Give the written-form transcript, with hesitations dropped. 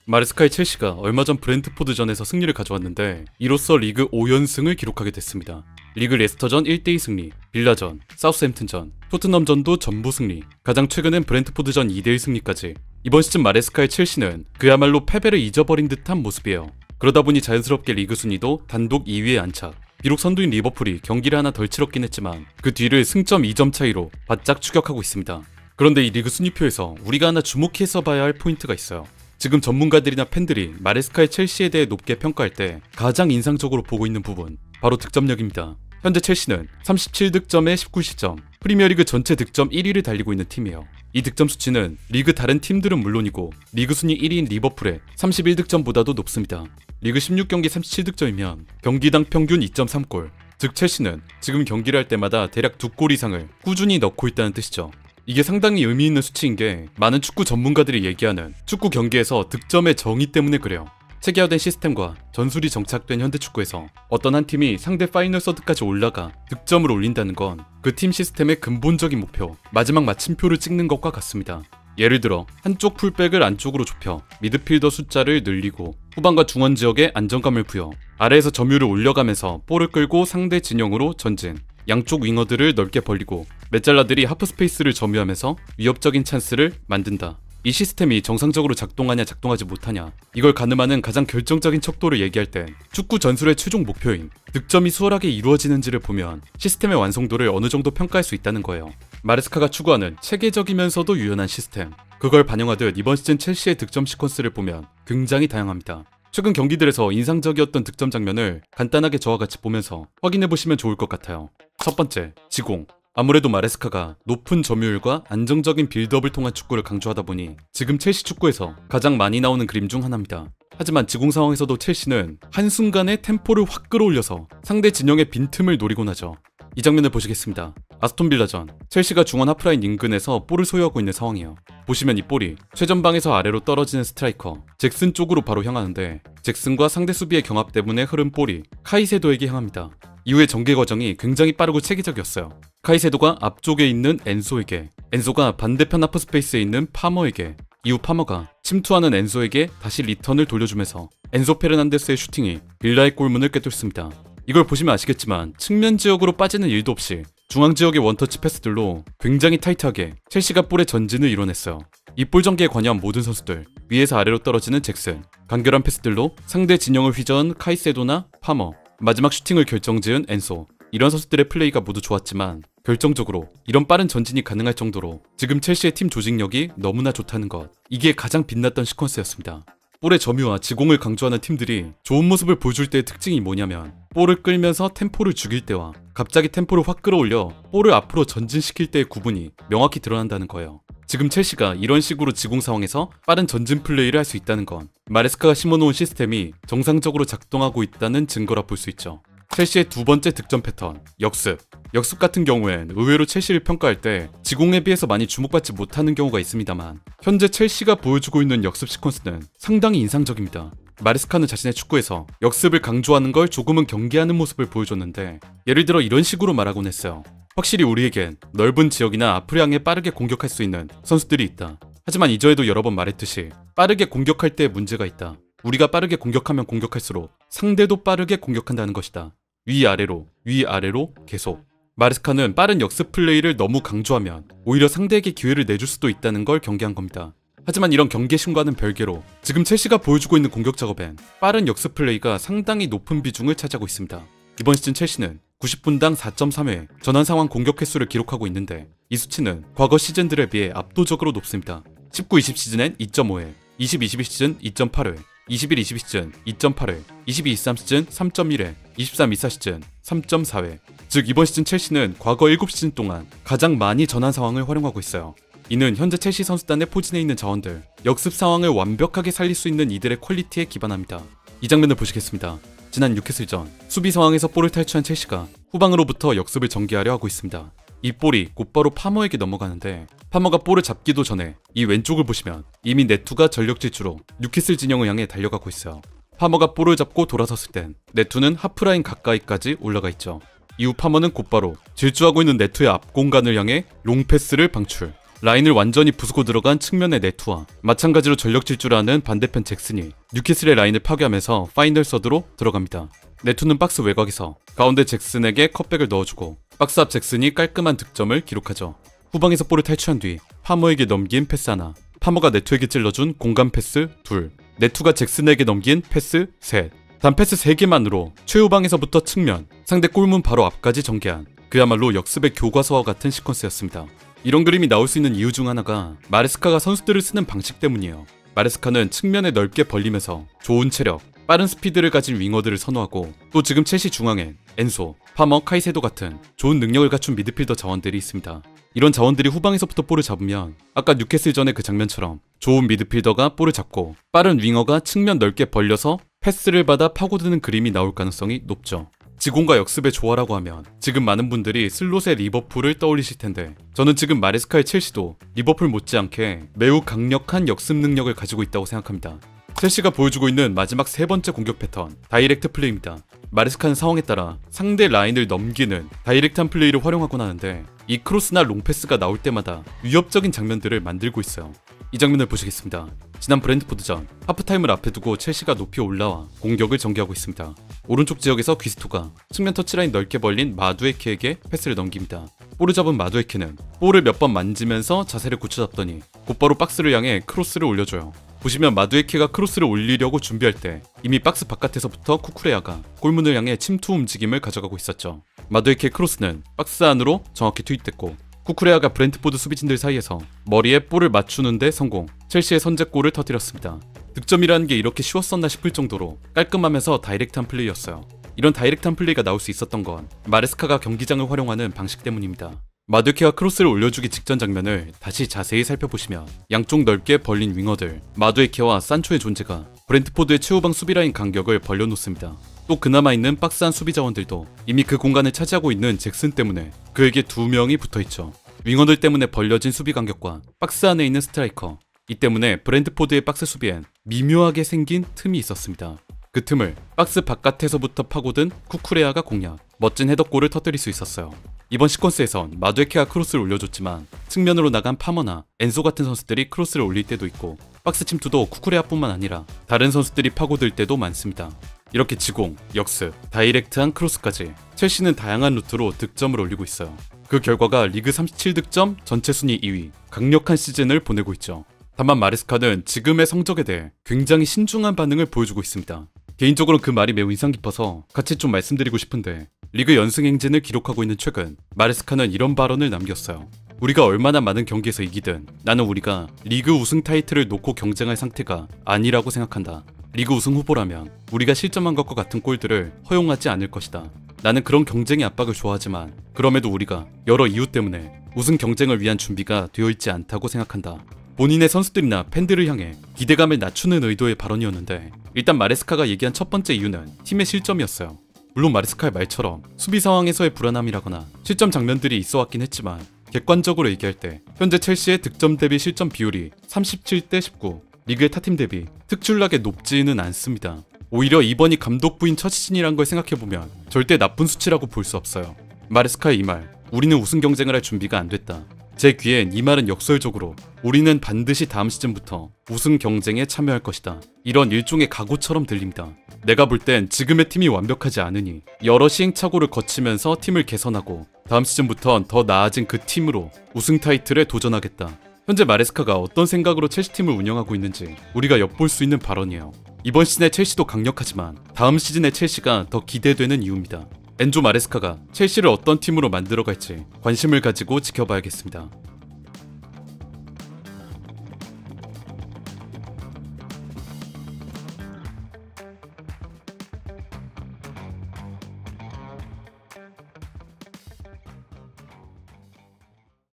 마레스카의 첼시가 얼마 전 브렌트포드전에서 승리를 가져왔는데 이로써 리그 5연승을 기록하게 됐습니다. 리그 레스터전 1대2 승리, 빌라전, 사우스햄튼전, 토트넘전도 전부 승리, 가장 최근엔 브렌트포드전 2대1 승리까지. 이번 시즌 마레스카의 첼시는 그야말로 패배를 잊어버린 듯한 모습이에요. 그러다 보니 자연스럽게 리그 순위도 단독 2위에 안착. 비록 선두인 리버풀이 경기를 하나 덜 치렀긴 했지만 그 뒤를 승점 2점 차이로 바짝 추격하고 있습니다. 그런데 이 리그 순위표에서 우리가 하나 주목해서 봐야 할 포인트가 있어요. 지금 전문가들이나 팬들이 마레스카의 첼시에 대해 높게 평가할 때 가장 인상적으로 보고 있는 부분, 바로 득점력입니다. 현재 첼시는 37득점에 19실점, 프리미어리그 전체 득점 1위를 달리고 있는 팀이에요. 이 득점 수치는 리그 다른 팀들은 물론이고 리그 순위 1위인 리버풀의 31득점보다도 높습니다. 리그 16경기 37득점이면 경기당 평균 2.3골, 즉 첼시는 지금 경기를 할 때마다 대략 2골 이상을 꾸준히 넣고 있다는 뜻이죠. 이게 상당히 의미 있는 수치인 게 많은 축구 전문가들이 얘기하는 축구 경기에서 득점의 정의 때문에 그래요. 체계화된 시스템과 전술이 정착된 현대 축구에서 어떤 한 팀이 상대 파이널 서드까지 올라가 득점을 올린다는 건 그 팀 시스템의 근본적인 목표, 마지막 마침표를 찍는 것과 같습니다. 예를 들어 한쪽 풀백을 안쪽으로 좁혀 미드필더 숫자를 늘리고 후방과 중원 지역에 안정감을 부여 아래에서 점유를 올려가면서 볼을 끌고 상대 진영으로 전진, 양쪽 윙어들을 넓게 벌리고 메잘라들이 하프 스페이스를 점유하면서 위협적인 찬스를 만든다. 이 시스템이 정상적으로 작동하냐 작동하지 못하냐, 이걸 가늠하는 가장 결정적인 척도를 얘기할 땐 축구 전술의 최종 목표인 득점이 수월하게 이루어지는지를 보면 시스템의 완성도를 어느 정도 평가할 수 있다는 거예요. 마레스카가 추구하는 체계적이면서도 유연한 시스템, 그걸 반영하듯 이번 시즌 첼시의 득점 시퀀스를 보면 굉장히 다양합니다. 최근 경기들에서 인상적이었던 득점 장면을 간단하게 저와 같이 보면서 확인해보시면 좋을 것 같아요. 첫 번째, 지공. 아무래도 마레스카가 높은 점유율과 안정적인 빌드업을 통한 축구를 강조하다 보니 지금 첼시 축구에서 가장 많이 나오는 그림 중 하나입니다. 하지만 지공 상황에서도 첼시는 한순간에 템포를 확 끌어올려서 상대 진영의 빈틈을 노리곤 하죠. 이 장면을 보시겠습니다. 아스톤빌라전, 첼시가 중원 하프라인 인근에서 볼을 소유하고 있는 상황이에요. 보시면 이 볼이 최전방에서 아래로 떨어지는 스트라이커 잭슨 쪽으로 바로 향하는데 잭슨과 상대 수비의 경합 때문에 흐른 볼이 카이세도에게 향합니다. 이후의 전개 과정이 굉장히 빠르고 체계적이었어요. 카이세도가 앞쪽에 있는 엔소에게, 엔소가 반대편 하프 스페이스에 있는 파머에게, 이후 파머가 침투하는 엔소에게 다시 리턴을 돌려주면서 엔소 페르난데스의 슈팅이 빌라의 골문을 꿰뚫습니다. 이걸 보시면 아시겠지만 측면 지역으로 빠지는 일도 없이 중앙 지역의 원터치 패스들로 굉장히 타이트하게 첼시가 볼의 전진을 이뤄냈어요. 이 볼 전개에 관여한 모든 선수들, 위에서 아래로 떨어지는 잭슨, 간결한 패스들로 상대 진영을 휘저은 카이세도나 파머, 마지막 슈팅을 결정지은 엔소, 이런 선수들의 플레이가 모두 좋았지만 결정적으로 이런 빠른 전진이 가능할 정도로 지금 첼시의 팀 조직력이 너무나 좋다는 것, 이게 가장 빛났던 시퀀스였습니다. 볼의 점유와 지공을 강조하는 팀들이 좋은 모습을 보여줄 때의 특징이 뭐냐면 볼을 끌면서 템포를 죽일 때와 갑자기 템포를 확 끌어올려 볼을 앞으로 전진시킬 때의 구분이 명확히 드러난다는 거예요. 지금 첼시가 이런 식으로 지공 상황에서 빠른 전진 플레이를 할 수 있다는 건 마레스카가 심어놓은 시스템이 정상적으로 작동하고 있다는 증거라 볼 수 있죠. 첼시의 두 번째 득점 패턴, 역습. 역습 같은 경우엔 의외로 첼시를 평가할 때 지공에 비해서 많이 주목받지 못하는 경우가 있습니다만 현재 첼시가 보여주고 있는 역습 시퀀스는 상당히 인상적입니다. 마레스카는 자신의 축구에서 역습을 강조하는 걸 조금은 경계하는 모습을 보여줬는데 예를 들어 이런 식으로 말하곤 했어요. 확실히 우리에겐 넓은 지역이나 앞을 향해 빠르게 공격할 수 있는 선수들이 있다. 하지만 이전에도 여러 번 말했듯이 빠르게 공격할 때 문제가 있다. 우리가 빠르게 공격하면 공격할수록 상대도 빠르게 공격한다는 것이다. 위아래로, 위아래로 계속. 마레스카는 빠른 역습 플레이를 너무 강조하면 오히려 상대에게 기회를 내줄 수도 있다는 걸 경계한 겁니다. 하지만 이런 경계심과는 별개로 지금 첼시가 보여주고 있는 공격 작업엔 빠른 역습 플레이가 상당히 높은 비중을 차지하고 있습니다. 이번 시즌 첼시는 90분당 4.3회 전환 상황 공격 횟수를 기록하고 있는데 이 수치는 과거 시즌들에 비해 압도적으로 높습니다. 19-20 시즌엔 2.5회, 20-21 시즌 2.8회, 21-22 시즌 2.8회, 22-23 시즌 3.1회, 23-24 시즌 3.4회. 즉 이번 시즌 첼시는 과거 7시즌 동안 가장 많이 전환 상황을 활용하고 있어요. 이는 현재 첼시 선수단의 포진해 있는 자원들, 역습 상황을 완벽하게 살릴 수 있는 이들의 퀄리티에 기반합니다. 이 장면을 보시겠습니다. 지난 뉴캐슬전 수비 상황에서 볼을 탈취한 첼시가 후방으로부터 역습을 전개하려 하고 있습니다. 이 볼이 곧바로 파머에게 넘어가는데 파머가 볼을 잡기도 전에 이 왼쪽을 보시면 이미 네투가 전력 질주로 뉴캐슬 진영을 향해 달려가고 있어요. 파머가 볼을 잡고 돌아섰을 땐 네투는 하프라인 가까이까지 올라가 있죠. 이후 파머는 곧바로 질주하고 있는 네투의 앞 공간을 향해 롱패스를 방출. 라인을 완전히 부수고 들어간 측면의 네투와 마찬가지로 전력 질주를 하는 반대편 잭슨이 뉴캐슬의 라인을 파괴하면서 파이널 서드로 들어갑니다. 네투는 박스 외곽에서 가운데 잭슨에게 컵백을 넣어주고 박스 앞 잭슨이 깔끔한 득점을 기록하죠. 후방에서 볼을 탈취한 뒤 파머에게 넘긴 패스 하나, 파머가 네투에게 찔러준 공간 패스 둘, 네투가 잭슨에게 넘긴 패스 셋. 단 패스 3개만으로 최후방에서부터 측면, 상대 골문 바로 앞까지 전개한 그야말로 역습의 교과서와 같은 시퀀스였습니다. 이런 그림이 나올 수 있는 이유 중 하나가 마레스카가 선수들을 쓰는 방식 때문이에요. 마레스카는 측면에 넓게 벌리면서 좋은 체력, 빠른 스피드를 가진 윙어들을 선호하고 또 지금 첼시 중앙엔 엔소, 파머, 카이세도 같은 좋은 능력을 갖춘 미드필더 자원들이 있습니다. 이런 자원들이 후방에서부터 볼을 잡으면 아까 뉴캐슬 전의 그 장면처럼 좋은 미드필더가 볼을 잡고 빠른 윙어가 측면 넓게 벌려서 패스를 받아 파고드는 그림이 나올 가능성이 높죠. 지공과 역습의 조화라고 하면 지금 많은 분들이 슬롯의 리버풀을 떠올리실 텐데 저는 지금 마레스카의 첼시도 리버풀 못지않게 매우 강력한 역습 능력을 가지고 있다고 생각합니다. 첼시가 보여주고 있는 마지막 세 번째 공격 패턴, 다이렉트 플레이입니다. 마레스카는 상황에 따라 상대 라인을 넘기는 다이렉트한 플레이를 활용하곤 하는데 이 크로스나 롱패스가 나올 때마다 위협적인 장면들을 만들고 있어요. 이 장면을 보시겠습니다. 지난 브렌트포드전 하프타임을 앞에 두고 첼시가 높이 올라와 공격을 전개하고 있습니다. 오른쪽 지역에서 귀스토가 측면 터치라인 넓게 벌린 마두에케에게 패스를 넘깁니다. 볼을 잡은 마두에케는 볼을 몇 번 만지면서 자세를 굳혀잡더니 곧바로 박스를 향해 크로스를 올려줘요. 보시면 마두에케가 크로스를 올리려고 준비할 때 이미 박스 바깥에서부터 쿠쿠레아가 골문을 향해 침투 움직임을 가져가고 있었죠. 마두에케의 크로스는 박스 안으로 정확히 투입됐고 쿠쿠레아가 브렌트포드 수비진들 사이에서 머리에 볼을 맞추는데 성공, 첼시의 선제골을 터뜨렸습니다. 득점이라는 게 이렇게 쉬웠었나 싶을 정도로 깔끔하면서 다이렉트한 플레이였어요. 이런 다이렉트한 플레이가 나올 수 있었던 건 마레스카가 경기장을 활용하는 방식 때문입니다. 마두에케가 크로스를 올려주기 직전 장면을 다시 자세히 살펴보시면 양쪽 넓게 벌린 윙어들 마두에케와 산초의 존재가 브렌트포드의 최후방 수비라인 간격을 벌려놓습니다. 또 그나마 있는 박스 안 수비 자원들도 이미 그 공간을 차지하고 있는 잭슨 때문에 그에게 2명이 붙어있죠. 윙어들 때문에 벌려진 수비 간격과 박스 안에 있는 스트라이커, 이 때문에 브렌트포드의 박스 수비엔 미묘하게 생긴 틈이 있었습니다. 그 틈을 박스 바깥에서부터 파고든 쿠쿠레아가 공략, 멋진 헤더골을 터뜨릴 수 있었어요. 이번 시퀀스에선 마두에케가 크로스를 올려줬지만 측면으로 나간 파머나 엔소 같은 선수들이 크로스를 올릴 때도 있고 박스 침투도 쿠쿠레아뿐만 아니라 다른 선수들이 파고들 때도 많습니다. 이렇게 지공, 역습, 다이렉트한 크로스까지 첼시는 다양한 루트로 득점을 올리고 있어요. 그 결과가 리그 37득점, 전체 순위 2위, 강력한 시즌을 보내고 있죠. 다만 마레스카는 지금의 성적에 대해 굉장히 신중한 반응을 보여주고 있습니다. 개인적으로 그 말이 매우 인상 깊어서 같이 좀 말씀드리고 싶은데 리그 연승 행진을 기록하고 있는 최근 마레스카는 이런 발언을 남겼어요. 우리가 얼마나 많은 경기에서 이기든 나는 우리가 리그 우승 타이틀을 놓고 경쟁할 상태가 아니라고 생각한다. 리그 우승 후보라면 우리가 실점한 것과 같은 골들을 허용하지 않을 것이다. 나는 그런 경쟁의 압박을 좋아하지만 그럼에도 우리가 여러 이유 때문에 우승 경쟁을 위한 준비가 되어 있지 않다고 생각한다. 본인의 선수들이나 팬들을 향해 기대감을 낮추는 의도의 발언이었는데 일단 마레스카가 얘기한 첫 번째 이유는 팀의 실점이었어요. 물론 마레스카의 말처럼 수비 상황에서의 불안함이라거나 실점 장면들이 있어 왔긴 했지만 객관적으로 얘기할 때 현재 첼시의 득점 대비 실점 비율이 37대 19, 리그의 타팀 대비 특출나게 높지는 않습니다. 오히려 이번이 감독 부인 첫 시즌이란 걸 생각해보면 절대 나쁜 수치라고 볼 수 없어요. 마레스카의 이 말, 우리는 우승 경쟁을 할 준비가 안 됐다. 제 귀엔 이 말은 역설적으로 우리는 반드시 다음 시즌부터 우승 경쟁에 참여할 것이다. 이런 일종의 각오처럼 들립니다. 내가 볼 땐 지금의 팀이 완벽하지 않으니 여러 시행착오를 거치면서 팀을 개선하고 다음 시즌부턴 더 나아진 그 팀으로 우승 타이틀에 도전하겠다. 현재 마레스카가 어떤 생각으로 첼시 팀을 운영하고 있는지 우리가 엿볼 수 있는 발언이에요. 이번 시즌의 첼시도 강력하지만 다음 시즌의 첼시가 더 기대되는 이유입니다. 엔조 마레스카가 첼시를 어떤 팀으로 만들어갈지 관심을 가지고 지켜봐야겠습니다.